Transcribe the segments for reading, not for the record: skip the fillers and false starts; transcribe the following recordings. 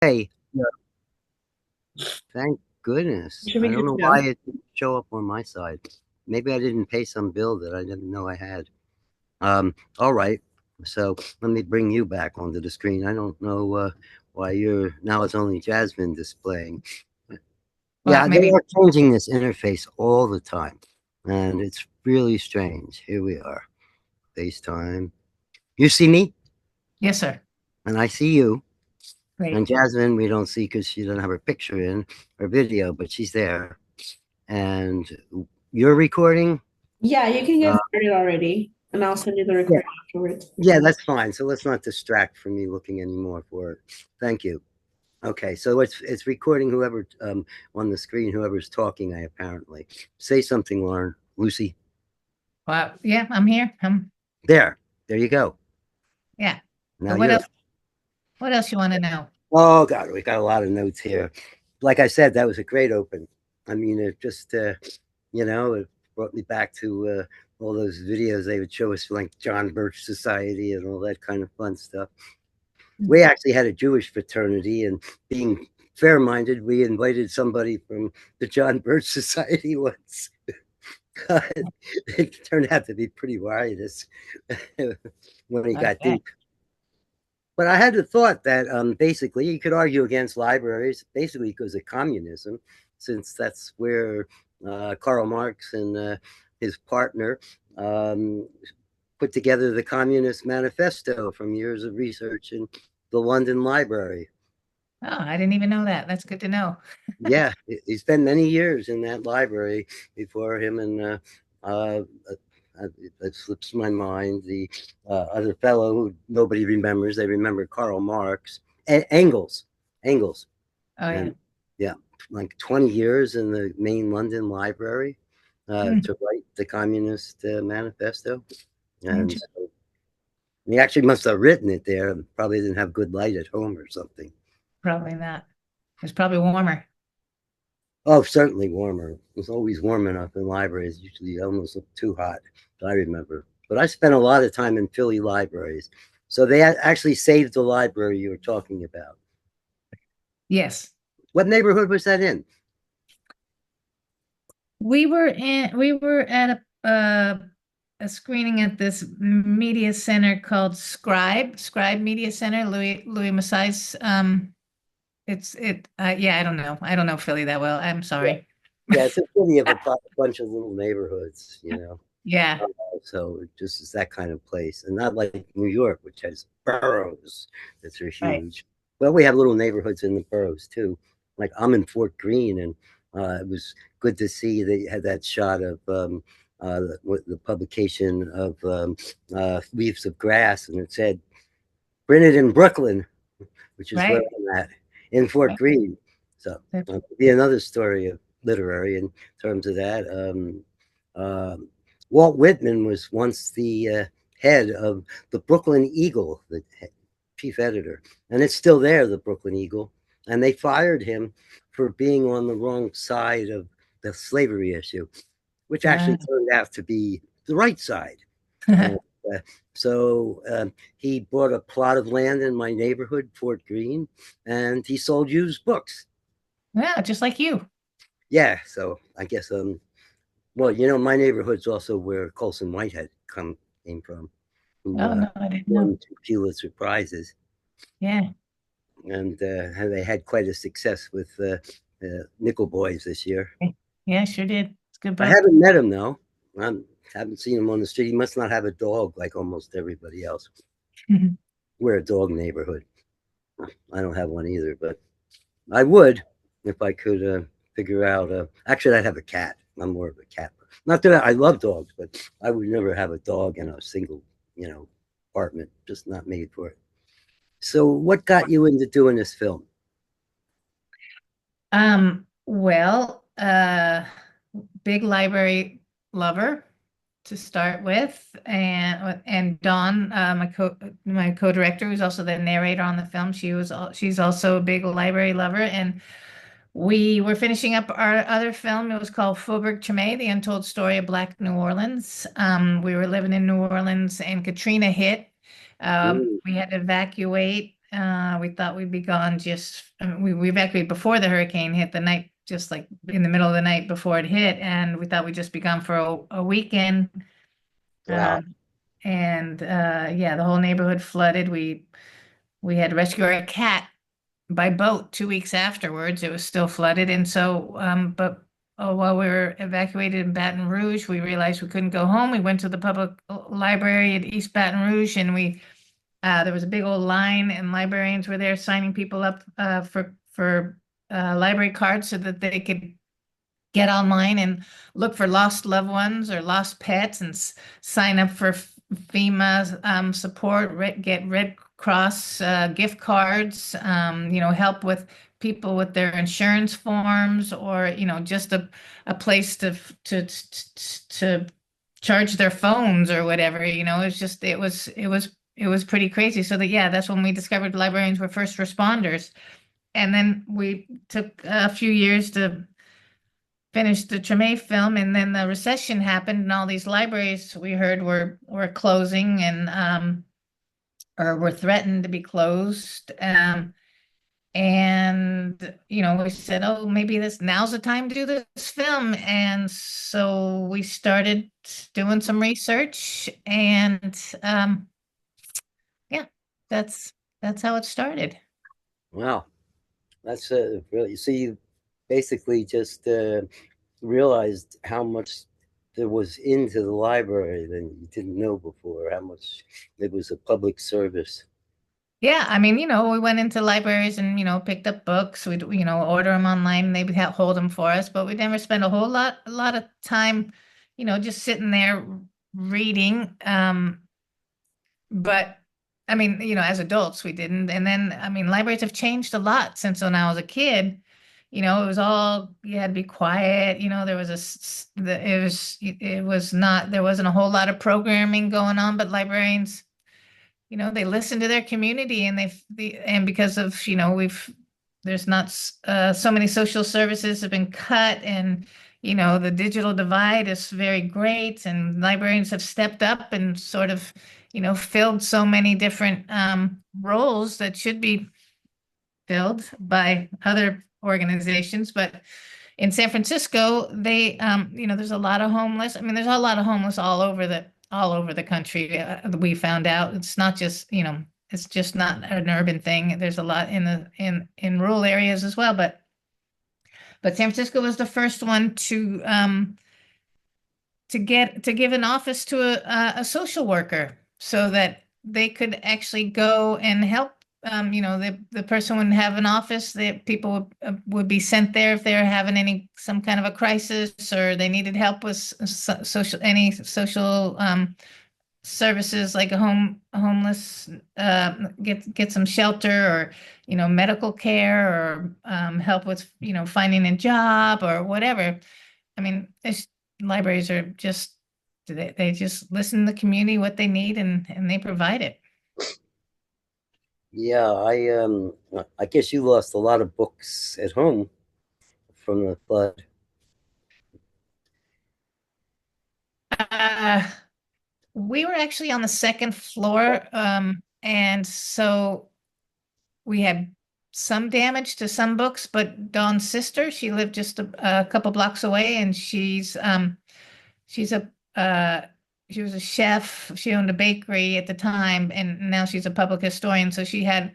Hey, Yeah. thank goodness. Should I be don't good know to why go. it didn't show up on my side. Maybe I didn't pay some bill that I didn't know I had. All right. So let me bring you back onto the screen. I don't know why you're now it's only Jasmine displaying. Well, Yeah, they maybe. are changing this interface all the time, and it's really strange. Here we are, FaceTime. You see me, Yes, sir. and I see you. And Great. Jasmine, we don't see because she doesn't have her picture in her video, but she's there. And you're recording. Yeah, you can get Uh, started already, and I'll send you the yeah, recording afterwards. yeah, that's fine. So let's not distract from me looking anymore for it. Thank you. Okay, so it's recording whoever on the screen, whoever's talking. I apparently say something, Lauren, Lucy. Well, yeah, I'm here. There, there you go. Yeah. Now So what you're. else? What else you want to know? Oh God, we got a lot of notes here. Like I said, that was a great open. I mean, it just it brought me back to all those videos they would show us, like John Birch Society and all that kind of fun stuff. We actually had a Jewish fraternity, and being fair minded, we invited somebody from the John Birch Society once. It turned out to be pretty riotous when he got Okay. deep. But I had the thought that basically you could argue against libraries, basically because of communism, since that's where Karl Marx and his partner um, put together the Communist Manifesto from years of research in the London Library. Oh, I didn't even know that. That's good to know. Yeah, he spent many years in that library before him and uh, it slips my mind. The other fellow who nobody remembers, they remember Karl Marx, Engels, Engels, Oh, yeah. and yeah, like 20 years in the main London library Hmm. to write the Communist Manifesto. And Inter- so he actually must have written it there. Probably didn't have good light at home or something. Probably not. It's probably warmer. Oh, certainly warmer. It's always warm enough in libraries, usually almost too hot, I remember. But I spent a lot of time in Philly libraries. So they actually saved the library you were talking about. Yes. What neighborhood was that in? We were at a screening at this media center called Scribe Media Center, Louis Massai's. Yeah, I don't know Philly that well. I'm Yeah, sorry. yeah, it's a city of a bunch of little neighborhoods. Yeah. So it just is that kind of place, and not like New York, which has boroughs that are Right. huge. Well, we have little neighborhoods in the boroughs too. Like I'm in Fort Greene, and it was good to see they had that shot of the publication of Leaves of Grass, and it said printed in Brooklyn, which is where Right. I'm at in Fort Right. Greene. So That's be another story of literary in terms of that. Uh, Walt Whitman was once the head of the Brooklyn Eagle, the chief editor, and it's still there, the Brooklyn Eagle. And they fired him for being on the wrong side of the slavery issue, which actually turned out to be the right side. And uh, so he bought a plot of land in my neighborhood, Fort Greene, and he sold used books. yeah, just like you. Yeah, so I guess well, my neighborhood's also where Colson Whitehead came from, who Oh no, I didn't know. won 2 Pulitzer Prizes, Yeah. and they had quite a success with Nickel Boys this year. Yeah, sure did. It's a good I book. haven't met him though. I haven't seen him on the street. He must not have a dog like almost everybody else. We're a dog neighborhood. I don't have one either, but I would if I could figure out. Actually, I'd have a cat. I'm more of a cat. Not that I love dogs, but I would never have a dog in a single, apartment. Just not made for it. So, what got you into doing this film? Well, big library lover to start with, and Dawn, my co-director, who's also the narrator on the film, she's also a big library lover, and we were finishing up our other film. It was called Faubourg Treme, The Untold Story of Black New Orleans. We were living in New Orleans, and Katrina hit. Mm, We had to evacuate. We thought we'd be gone just, we evacuated before the hurricane hit the night, just like in the middle of the night before it hit. And we thought we'd just be gone for a weekend. Wow. And yeah, the whole neighborhood flooded. We had to rescue our cat by boat 2 weeks afterwards. It was still flooded. And so, but while we were evacuated in Baton Rouge, we realized we couldn't go home. We went to the public library at East Baton Rouge, and there was a big old line, and librarians were there signing people up for library cards so that they could get online and look for lost loved ones or lost pets and sign up for FEMA support, get Red Cross gift cards, help with people with their insurance forms, or just a place to charge their phones or whatever. It was pretty crazy. So that, yeah, that's when we discovered librarians were first responders. And then we took a few years to finish the Treme film, and then the recession happened, and all these libraries we heard were closing and or were threatened to be closed. And we said, oh, maybe now's the time to do this film. And so we started doing some research, and yeah, that's how it started. Wow. That's really, so you basically just realized how much there was into the library that you didn't know before, how much it was a public service. Yeah, I mean, we went into libraries and, picked up books. We'd, order them online. They would hold them for us, but we never spent a lot of time, just sitting there reading. But I mean, as adults, we didn't. And then, I mean, libraries have changed a lot since when I was a kid. It was all, you had to be quiet. There was it was not, there wasn't a whole lot of programming going on, but librarians, they listen to their community, and and because of, there's not so many social services have been cut, and, the digital divide is very great, and librarians have stepped up and sort of, filled so many different roles that should be filled by other organizations. But in San Francisco, there's a lot of homeless. I mean, there's a lot of homeless all over the country. We found out it's not just, it's just not an urban thing. There's a lot in rural areas as well. But San Francisco was the first one to give an office to a social worker so that they could actually go and help. The person wouldn't have an office. The people would be sent there if they're having some kind of a crisis, or they needed help with social services, like a homeless, get some shelter, or medical care, or help with finding a job or whatever. I mean, libraries are just, they just listen to the community what they need, and they provide it. Yeah, I guess you lost a lot of books at home from the flood. Uh, we were actually on the second floor, and so we had some damage to some books, but Dawn's sister, she lived just a couple blocks away, and she's a she was a chef. She owned a bakery at the time, and now she's a public historian. So she had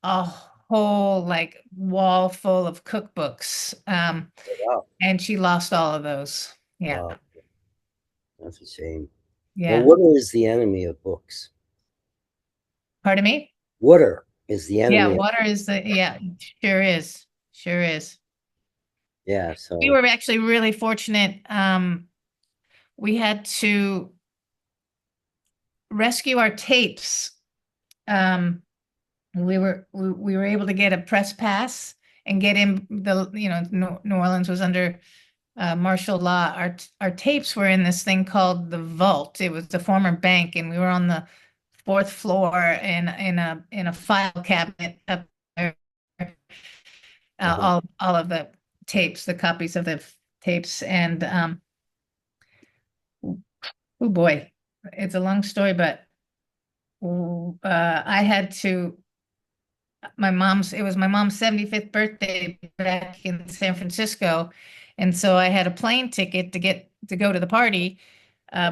a whole like wall full of cookbooks, Wow. and she lost all of those. Yeah, Wow, that's a shame. Well, yeah. water is the enemy of books. Pardon me? Water is the Yeah, enemy of, water is yeah, sure is. Sure is. yeah, We so were actually really fortunate. We had to rescue our tapes. Um, we were able to get a press pass and get in. New Orleans was under martial law. Our tapes were in this thing called the vault. It was the former bank, and we were on the fourth floor in a file cabinet up there. uh-huh. All of the tapes, the copies of the tapes, and oh boy, it's a long story, but I had to it was my mom's 75th birthday back in San Francisco. And so I had a plane ticket to go to the party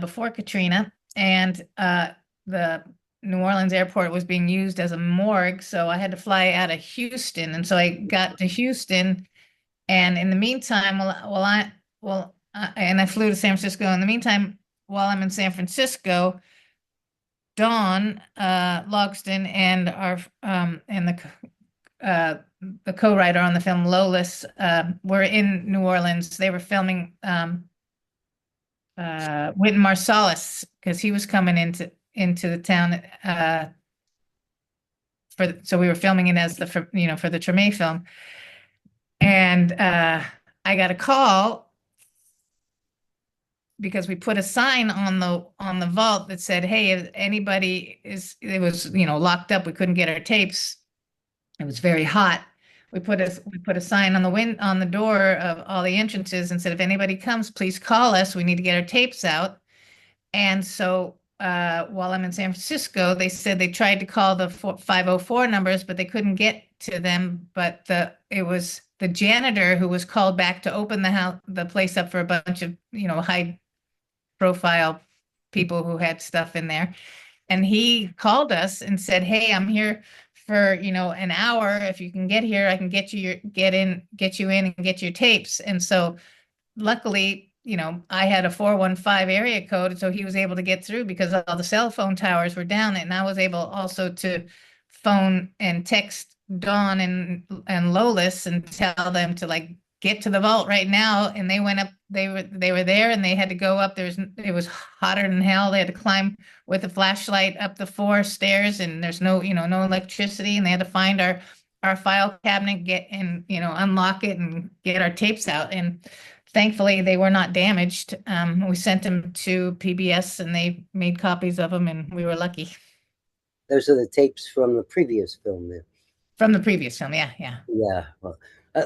before Katrina. And the New Orleans airport was being used as a morgue. So I had to fly out of Houston. And so I got to Houston. And in the meantime, and I flew to San Francisco. In the meantime, while I'm in San Francisco, Dawn Logsdon and our the co-writer on the film Lolis were in New Orleans. They were filming Wynton Marsalis because he was coming into the town so we were filming it as for the Treme film. And I got a call because we put a sign on the vault that said, "Hey, if anybody it was locked up. We couldn't get our tapes. It was very hot. We put a sign on the door of all the entrances and said, if anybody comes, please call us. We need to get our tapes out." And so while I'm in San Francisco, they said they tried to call the 504 numbers, but they couldn't get to them. But it was the janitor who was called back to open the place up for a bunch of high profile people who had stuff in there. And he called us and said, "Hey, I'm here for an hour. If you can get here, I can get you in and get your tapes." And so luckily, I had a 415 area code, so he was able to get through because all the cell phone towers were down, and I was able also to phone and text Dawn and Lolis and tell them to get to the vault right now. And they went up. They were there, and they had to go up. It was hotter than hell. They had to climb with a flashlight up the 4 stairs, and there's no electricity, and they had to find our file cabinet, unlock it and get our tapes out. And thankfully they were not damaged. We sent them to PBS and they made copies of them, and we were lucky. Those are the tapes from the previous film then. From the previous film, yeah. Yeah. Well,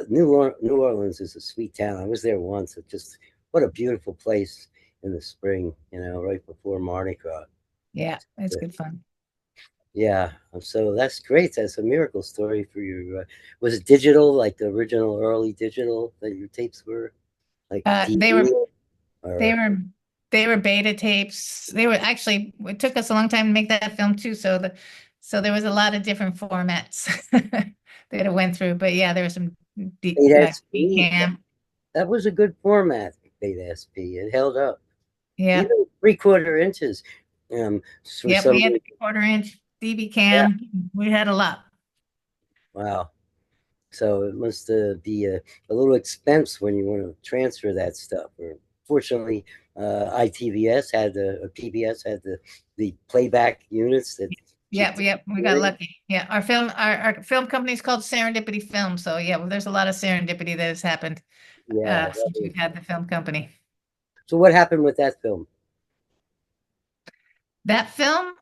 New Orleans is a sweet town. I was there once. What a beautiful place in the spring, right before Mardi Gras. Yeah, it's good fun. Yeah, so that's great. That's a miracle story for you. Was it digital, like the original early digital that your tapes were? Like they were or... they were beta tapes. It took us a long time to make that film too. So there was a lot of different formats that it went through. But yeah, there was some cam. That was a good format, Beta SP. It held up. Yeah. Even 3/4 inches. We had 3/4 inch DV cam. Yeah. We had a lot. Wow. So it must be a little expense when you want to transfer that stuff. Fortunately, ITVS had PBS had the playback units that. We got lucky. Yeah, our film company is called Serendipity Film. So yeah, well, there's a lot of serendipity that has happened. Yeah, since we've had the film company. So what happened with that film? That film,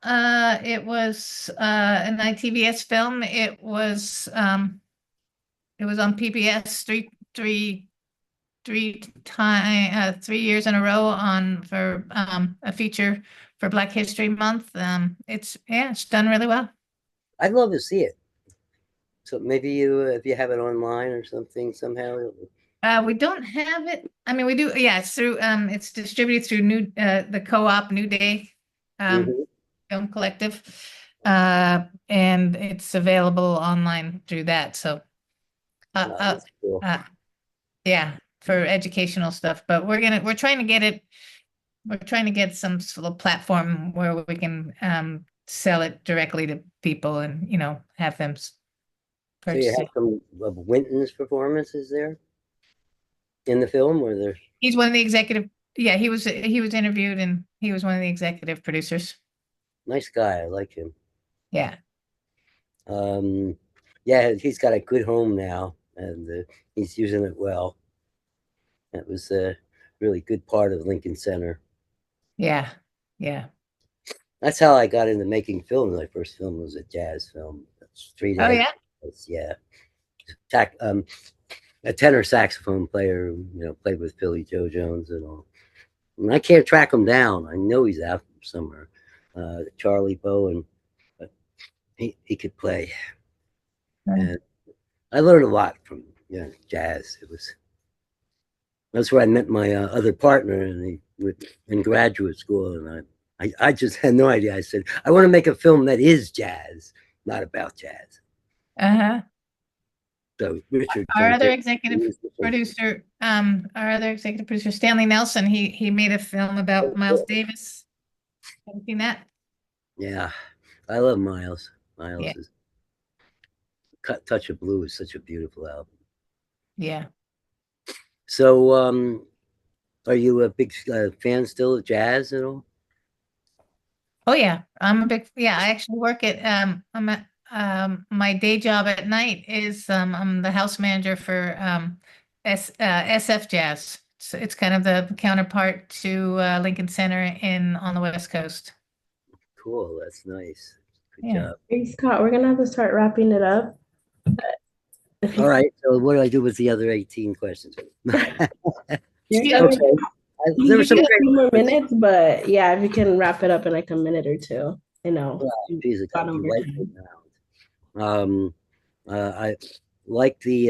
it was an ITVS film. It was on PBS 3 years in a row for a feature for Black History Month. It's done really well. I'd love to see it. So maybe if you have it online or something somehow. We don't have it. I mean, we do. Yeah, it's through. It's distributed through the co-op New Day Film Collective, and it's available online through that. So, cool. Yeah, for educational stuff. But we're trying to get it. We're trying to get some sort of platform where we can sell it directly to people and have them purchase. So you have some of Wynton's performances there in the film, or there? He's one of the executive. Yeah, he was interviewed, and he was one of the executive producers. Nice guy. I like him. Yeah. Yeah, he's got a good home now, and he's using it well. That was a really good part of Lincoln Center. Yeah. That's how I got into making films. My first film was a jazz film. Straight ahead. Yeah. A tenor saxophone player who played with Philly Joe Jones and all. And I can't track him down. I know he's out somewhere. Charlie Bowen, but he could play. and I learned a lot from jazz. That's where I met my other partner, and in graduate school, and I just had no idea. I said I want to make a film that is jazz, not about jazz. Uh-huh. So Richard Our jumped other in. executive producer, Stanley Nelson, he made a film about Miles Davis. Have you seen that? Yeah, I love Miles. Yeah. Miles is Touch of Blue is such a beautiful album. Yeah. So, are you a big fan still of jazz at all? Oh yeah, I actually work at my day job at night is I'm the house manager for SF Jazz. So it's kind of the counterpart to Lincoln Center in on the West Coast. Cool, that's nice. Good Yeah. job. Hey Scott, we're gonna have to start wrapping it up. If All you right. So, what do I do with the other 18 questions? you're Shoot. gonna, There were you some get a great few more ones. minutes, but yeah, if you can wrap it up in like a minute or two, Geez, it gone got me over right time. around. I like the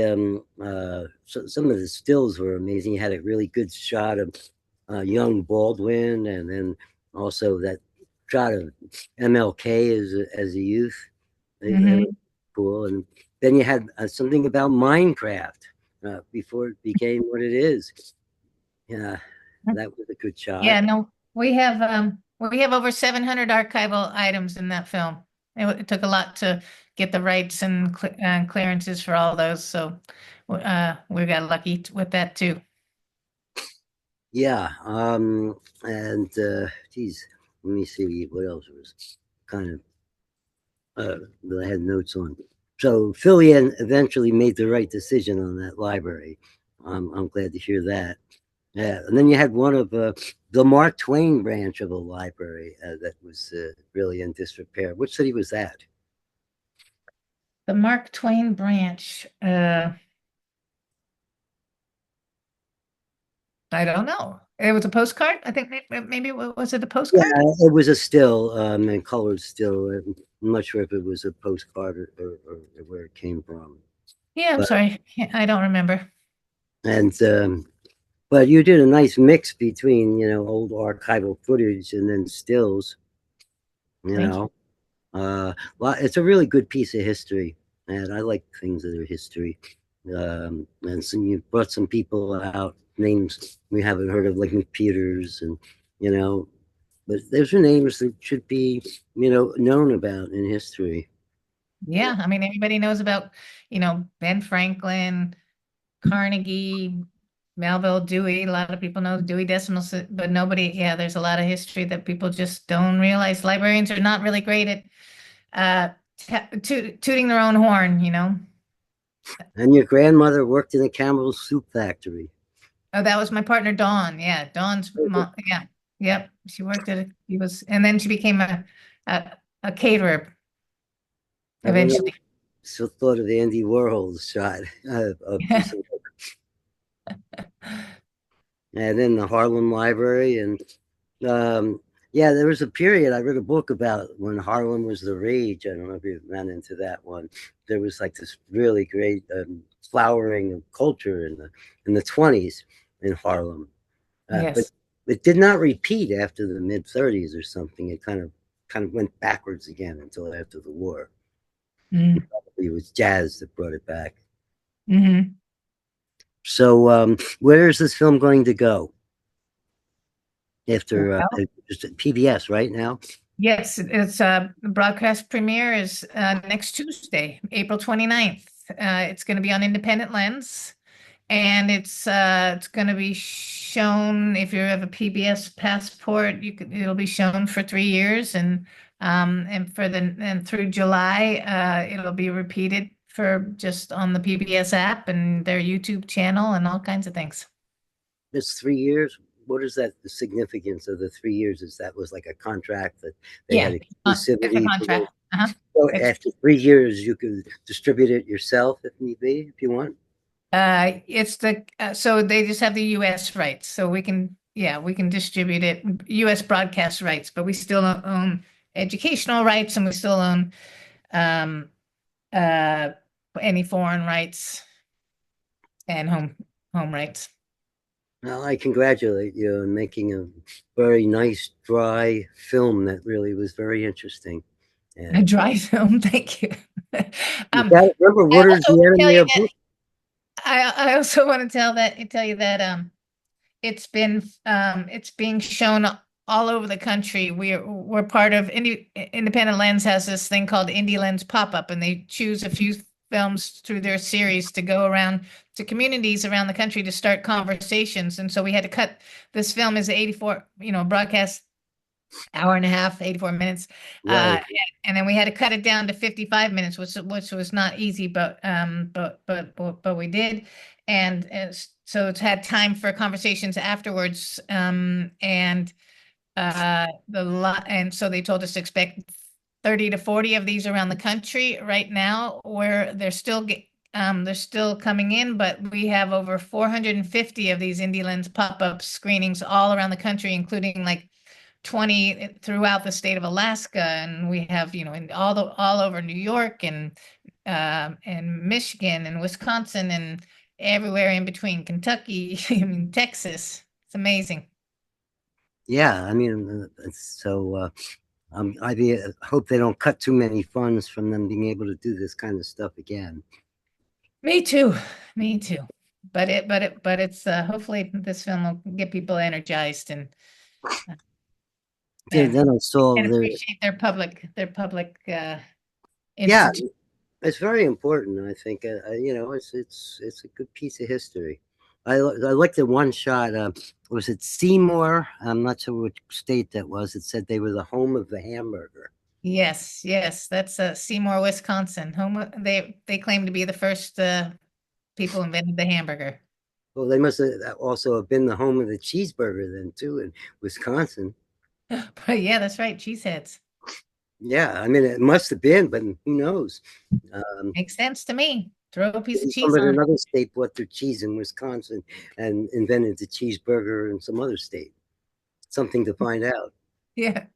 some of the stills were amazing. You had a really good shot of young Baldwin, and then also that shot of MLK as a youth. They were Mhm. cool. And then you had something about Minecraft before it became what it is. Yeah, that was a good shot. Yeah, no, we have over 700 archival items in that film. It took a lot to get the rights and clearances for all those, so we got lucky with that too. Yeah. And geez, let me see what else was kind of that I had notes on. So Philly eventually made the right decision on that library. I'm glad to hear that. Yeah, and then you had one of the Mark Twain branch of the library that was really in disrepair. Which city was that? The Mark Twain branch, I don't know. It was a postcard. I think maybe was it a Yeah, postcard? it was a still and colored still. I'm not sure if it was a postcard or where it came from. Yeah, I'm But sorry. I don't remember. and but you did a nice mix between old archival footage and then stills. You Thank you. know, well, it's a really good piece of history, and I like things that are history. And you brought some people out, names we haven't heard of, like McPeters, and you know, but those are names that should be known about in history. Yeah, I mean everybody knows about, Ben Franklin, Carnegie, Melville, Dewey. A lot of people know Dewey Decimal, but nobody, yeah, there's a lot of history that people just don't realize. Librarians are not really great at tooting their own horn. And your grandmother worked in a Campbell's soup factory. Oh, that was my partner, Dawn. Yeah, Dawn's mom. Yeah, yep. She worked at and then she became a caterer I wonder, eventually. still thought of Andy Warhol's shot of this, and then the Harlem Library, and yeah, there was a period I read a book about when Harlem was the rage. I don't know if you ran into that one. There was like this really great flowering of culture in the 20s in Harlem, but Yes. it did not repeat after the mid 30s or something. It kind of went backwards again until after the war. Mm. It was jazz that brought it back. Hmm. So, where is this film going to go after just at PBS right now? Yes, it's the broadcast premiere is next Tuesday, April 29th. It's going to be on Independent Lens, and it's going to be shown if you have a PBS passport. It'll be shown for 3 years, and through July, it'll be repeated for just on the PBS app and their YouTube channel and all kinds of things. It's 3 years. What is that? The significance of the 3 years is that was like a contract that they Yeah, had it's a exclusivity for those. contract. Uh-huh. So It's after 3 years, you could distribute it yourself if need be, if you want. so they just have the US rights. So we can distribute it, US broadcast rights, but we still own educational rights and we still own um uh any foreign rights and home rights. Well, I congratulate you on making a very nice, dry film that really was very interesting. A And dry film, thank you. you gotta remember, I water's also the tell enemy you of that book. I also want to tell you that it's being shown all over the country. We're part of Independent Lens has this thing called Indie Lens Pop-Up, and they choose a few films through their series to go around to communities around the country to start conversations. And so we had to cut this film is 84, broadcast hour and a half, 84 minutes. Right. And then we had to cut it down to 55 minutes, which was not easy, but we did. And so it's had time for conversations afterwards. And so they told us to expect 30 to 40 of these around the country right now, where they're still coming in, but we have over 450 of these Indie Lens pop-up screenings all around the country, including like 20 throughout the state of Alaska, and we have in all over New York and Michigan and Wisconsin and everywhere in between, Kentucky, I mean Texas. It's amazing. Yeah, I mean, so I hope they don't cut too many funds from them being able to do this kind of stuff again. Me too. But it's hopefully this film will get people energized and Then I saw and the appreciate their public yeah, institute. it's very important. I think it's a good piece of history. I like the one shot. Was it Seymour? I'm not sure which state that was. It said they were the home of the hamburger. Yes, that's Seymour, Wisconsin. They claim to be the first people invented the hamburger. Well, they must have also have been the home of the cheeseburger then too in Wisconsin. But yeah, that's right, cheeseheads. Yeah, I mean it must have been, but who knows? Makes sense to me. Throw a piece of cheese Somebody in on it. another state bought their cheese in Wisconsin and invented the cheeseburger in some other state. Something to find out. Yeah,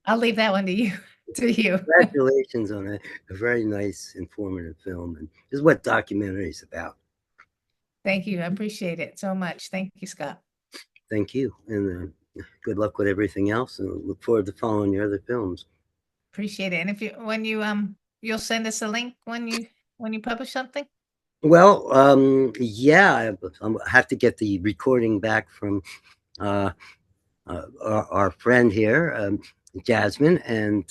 I'll leave that one to you. Congratulations on a very nice, informative film, and this is what documentary is about. Thank you. I appreciate it so much. Thank you, Scott. Thank you, and good luck with everything else, and look forward to following your other films. Appreciate it. And if you'll send us a link when you publish something. Well, yeah, I have to get the recording back from our friend here, Jasmine, and